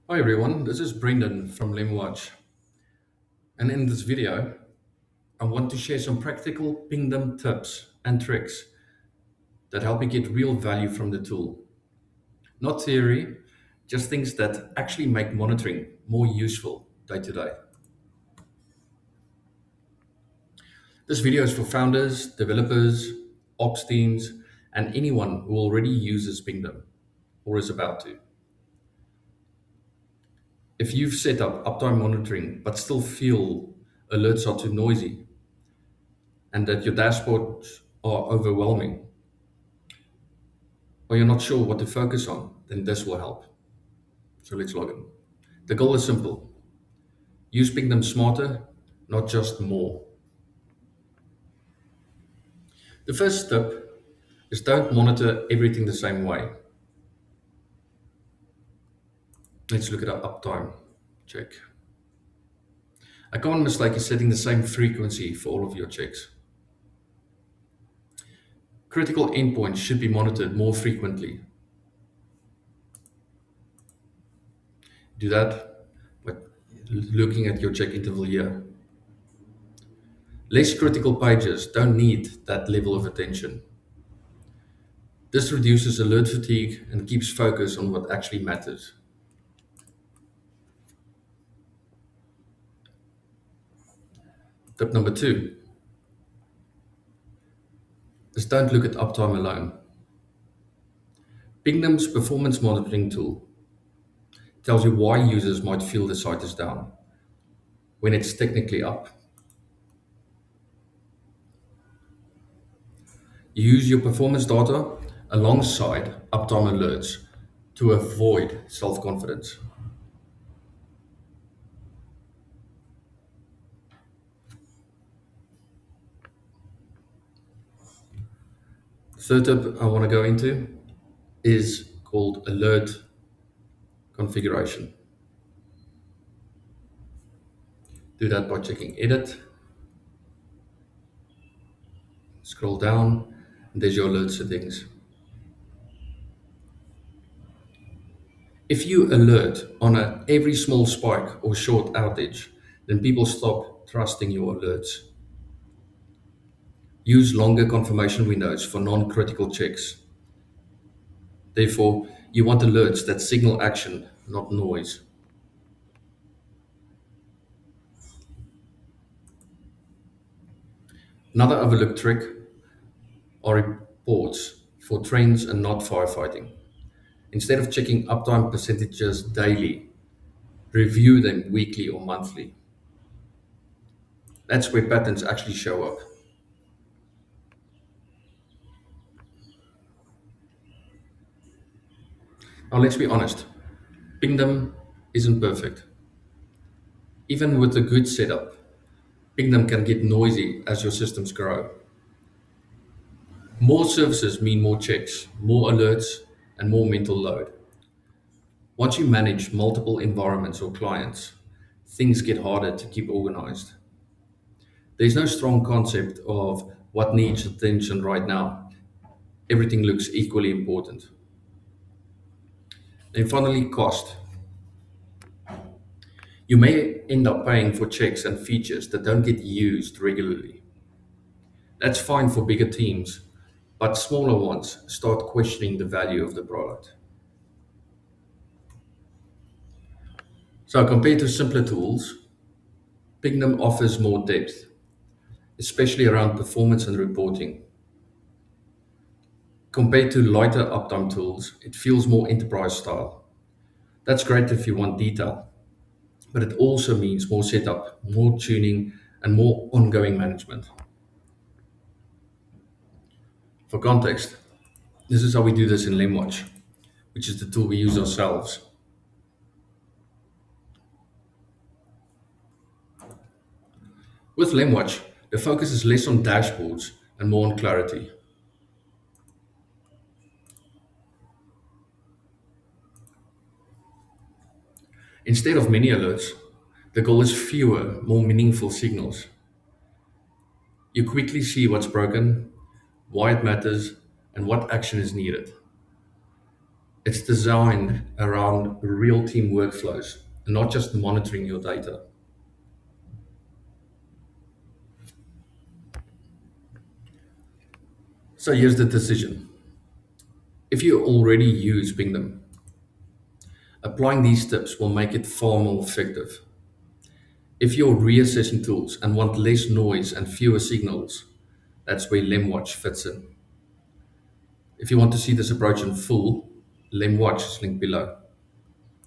Hi everyone, this is Brendan from Lemwatch, and in this video, I want to share some practical Pingdom tips and tricks that help you get real value from the tool. Not theory, just things that actually make monitoring more useful day to day. This video is for founders, developers, ops teams, and anyone who already uses Pingdom or is about to. If you've set up uptime monitoring but still feel alerts are too noisy, and that your dashboards are overwhelming, or you're not sure what to focus on, then this will help. So let's log in. The goal is simple. Use Pingdom smarter, not just more. The first step is don't monitor everything the same way. Let's look at our uptime check. A common mistake is setting the same frequency for all of your checks. Critical endpoints should be monitored more frequently. Do that by looking at your check interval here. Less critical pages don't need that level of attention. This reduces alert fatigue and keeps focus on what actually matters. Tip number two is don't look at uptime alone. Pingdom's performance monitoring tool tells you why users might feel the site is down when it's technically up. You use your performance data alongside uptime alerts to avoid self-confidence. Third tip I want to go into is called alert configuration. Do that by checking edit, scroll down, and there's your alert settings. If you alert on every small spike or short outage, then people stop trusting your alerts. Use longer confirmation windows for non-critical checks. Therefore, you want alerts that signal action, not noise. Another overlooked trick are reports for trends and not firefighting. Instead of checking uptime percentages daily, review them weekly or monthly. That's where patterns actually show up. Now let's be honest, Pingdom isn't perfect. Even with a good setup, Pingdom can get noisy as your systems grow. More services mean more checks, more alerts, and more mental load. Once you manage multiple environments or clients, things get harder to keep organized. There's no strong concept of what needs attention right now. Everything looks equally important. And finally, cost. You may end up paying for checks and features that don't get used regularly. That's fine for bigger teams, but smaller ones start questioning the value of the product. So compared to simpler tools, Pingdom offers more depth, especially around performance and reporting. Compared to lighter uptime tools, it feels more enterprise style. That's great if you want detail, but it also means more setup, more tuning, and more ongoing management. For context, this is how we do this in Lemwatch, which is the tool we use ourselves. With Lemwatch, the focus is less on dashboards and more on clarity. Instead of many alerts, the goal is fewer, more meaningful signals. You quickly see what's broken, why it matters, and what action is needed. It's designed around real team workflows and not just monitoring your data. So here's the decision. If you already use Pingdom, applying these tips will make it far more effective. If you're reassessing tools and want less noise and fewer signals, that's where Lemwatch fits in. If you want to see this approach in full, Lemwatch is linked below.